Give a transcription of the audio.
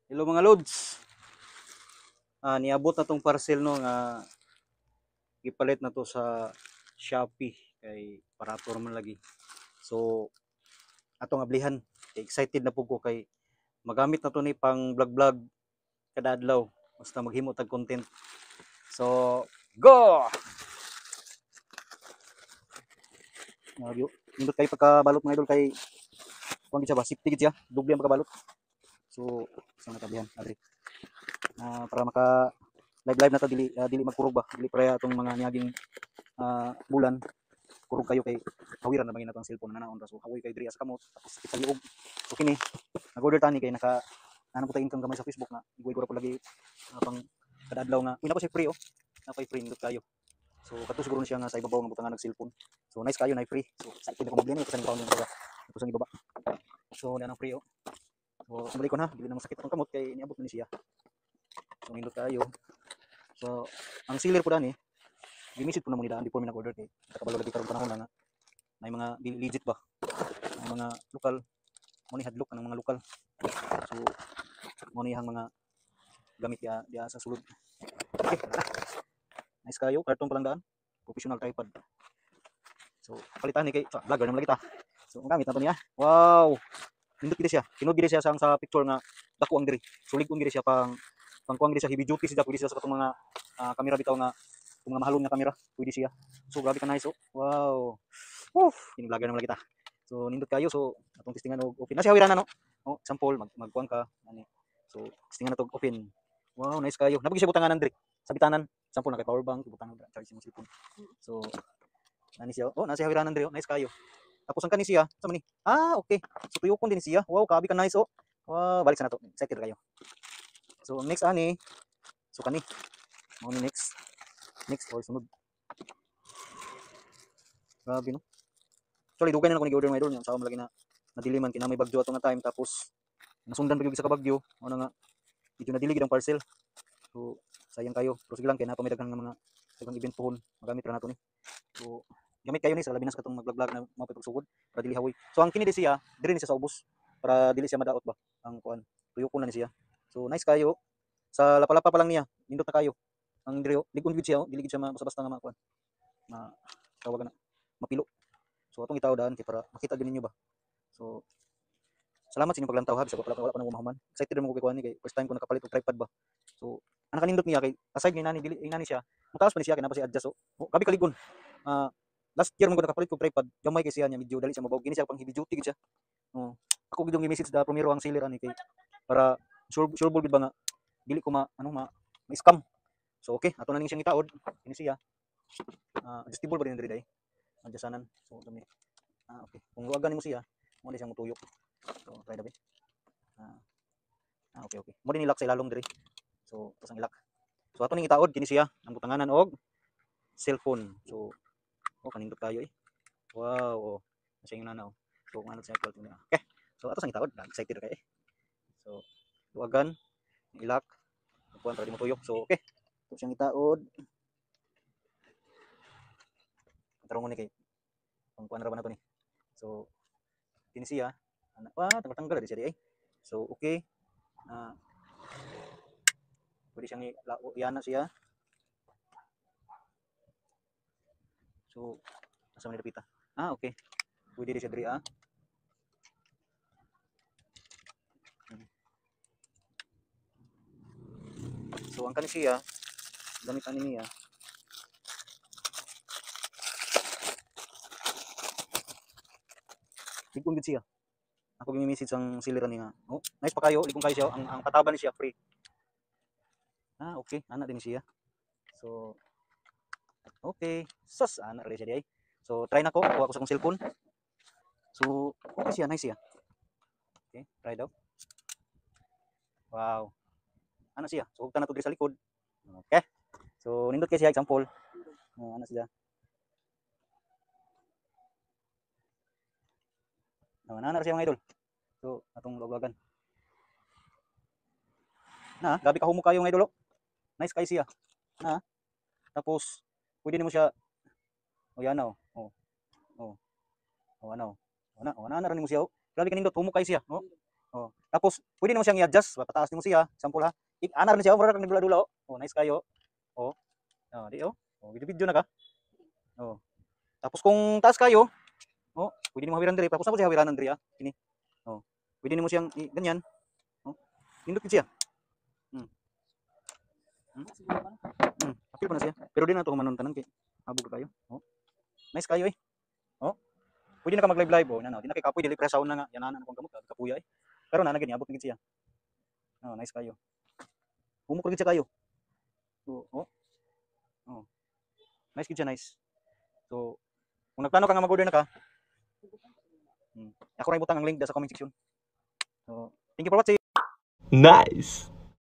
Hello mga lods. Niabot na tong parcel no nga gipalit na to sa Shopee kay parator man lagi. So atong ablihan. Excited na pug ko kay magamit na to ni pang vlog-vlog kada adlaw basta maghimo tag content. So go. Nagyo. Nindot kay pagkabalot mga idol kay kuan gid siya ba safety gid siya. Doble ang pagkabalot. So sa natabihan adri. Para maka live na to dili magkurog ba. Dili para atong mga niyaging bulan kurog kayo kay hawiran na bangin natong cellphone na naon ra so hawoy kay diri sa kamot tapos sakit sa liog so kini nag-order tani kay naka ano ko ta income gamay sa Facebook na igway ko ra po lagi pang kada adlaw nga uy na ko siya free na free nindot kayo so kato siguro na siya nga sa ibabaw nga butangan nag cellphone so nice kayo na free so sa ikot ko mablin ko sa pound nga ko sa ibaba so na nang free so balik ko na dili na masakit ang kamot kay niabot ni siya so nindot kayo so ang sealer po dani gimisit po na mo nila before mi nag-order kay nakabalo lagi karon panahon na nga may mga legit ba may mga lokal mo ni hadlok ng mga lokal so mo ni mga gamit ya sa sulod okay nice kayo karton pa lang daan professional tripod so palitan ni kay vlogger naman lagi ta so ang gamit na to niya wow nindot gid siya tinud gid siya sang sa picture nga dako ang diri sulig kun gid siya pang kuang gid siya heavy duty siya pwede siya sa katong mga kamera bitaw nga kung mga mahalon nga kamera pwede siya so grabe ka nice wow kini vlogger naman lagi ta so nindot kayo so atong testingan og open na siya hawiran na no sample magkuan ka ani so testingan na to open wow nice kayo napagi siya butanganan diri sa bitanan sample na kay power bank butangan charge mo cellphone so nani siya nasi hawiranan diri nice kayo tapos ang kani siya sa man ni okay so tuyokon din siya wow kabi ka nice wow balik sa nato excited kayo so next ani so kani mo ni next or sunod grabe no actually dugay na ako ni order mga idol nya sa lagi na nadiliman kina may bagyo ato nga time tapos nasundan pag sa kabagyo ano nga medyo nadili gid ang parcel so sayang kayo pero sige lang kay napamidaghan nga mga daghang event pohon magamit ra nato ni so gamit kayo ni sa labi na sa katong mag-vlog na mapapagsugod para dili hawoy so ang kini di siya diri ni siya sa ubos para dili siya madaot ba ang kuan tuyokon na ni siya so nice kayo sa lapalapa pa lang niya nindot na kayo ang diri ligon gid siya dili gid siya basta-basta nga makuan ma tawagan na mapilo so atong itawdan kay para makita din ninyo ba so salamat sa inyong paglantaw ha bisag wala pa nang umahuman excited mo ko kay kuan ni kay first time ko nakapalit og tripod ba so ana kanindot niya kay aside ni nani dili nani siya mutaas pa ni siya kay napa siya adjust gabi kaligon last year man ko nakapalit og tripod gamay kay siya niya medyo dali siya mabaw gini siya pang heavy duty gid siya ako gid yung message da primero ang seller ani kay para sure gid ba nga dili ko ma-scam so okay ato na ning siyang itaod kini siya adjustable ba din diri day adjustanan so dumi okay kung luagan nimo siya mo di siya motuyok so try dabi okay mo din ilak sa ilalom diri so tapos ang ilak so ato ning itaod kini siya ang butanganan og cellphone so kanindot kayo wow siya yung nanaw so kung ano siya quality niya okay so ato sang itaod excited kay so luagan ilak kuan para di motuyok so okay ito siyang itaod tarungon ni kay kung kuan ra ba nato ni so kini siya tanggal di siya di so okay pwede siyang iana siya so asa man dapita okay pwede di siya diri so ang kani siya gamit ani niya ligong gid siya ako gimi-message ang seller ni nga nice pa kayo ligong kayo siya ang pataba ni siya free okay ana din siya so okay sus ana rin siya di so try na ko kuha ko sa akong cellphone so okay siya nice siya okay try daw wow ana siya so ugtan na to diri sa likod okay so nindot kay siya example ana siya ana siya mga idol so atong loglagan grabe ka humo kayo mga idol nice kay siya tapos pwede nimo siya yan ana ana rin mo siya grabe kanindot humo kay siya Oh. Tapos pwede nimo siyang i-adjust, pataas nimo siya, sample ha. Ana rin siya, mura kang nagdula-dula oh. Oh, nice kayo. Oh. Oh, di oh. Oh, video na ka. Oh. Tapos kung taas kayo, oh, pwede nimo hawiran diri. Tapos na ko siya hawiranan diri ah. Kini. Oh. Pwede nimo siyang ganyan. Oh. Nindot siya. Hmm. Apil pa na siya. Pero di na to kumanon tanan kay habog kayo. Oh. Nice kayo eh. Oh. Pwede na ka mag-live oh. Nana, di na kay kapoy dili presa na nga. Yananan akong gamot kapuya eh. Pero na gani abot gid siya. Oh, nice kayo. Humok gid siya kayo. So, oh. Oh. Nice gid siya, nice. So, kung nagplano ka nga mag-order na ka, ako rin ibutang ang link sa comment section. So, thank you for watching. Nice.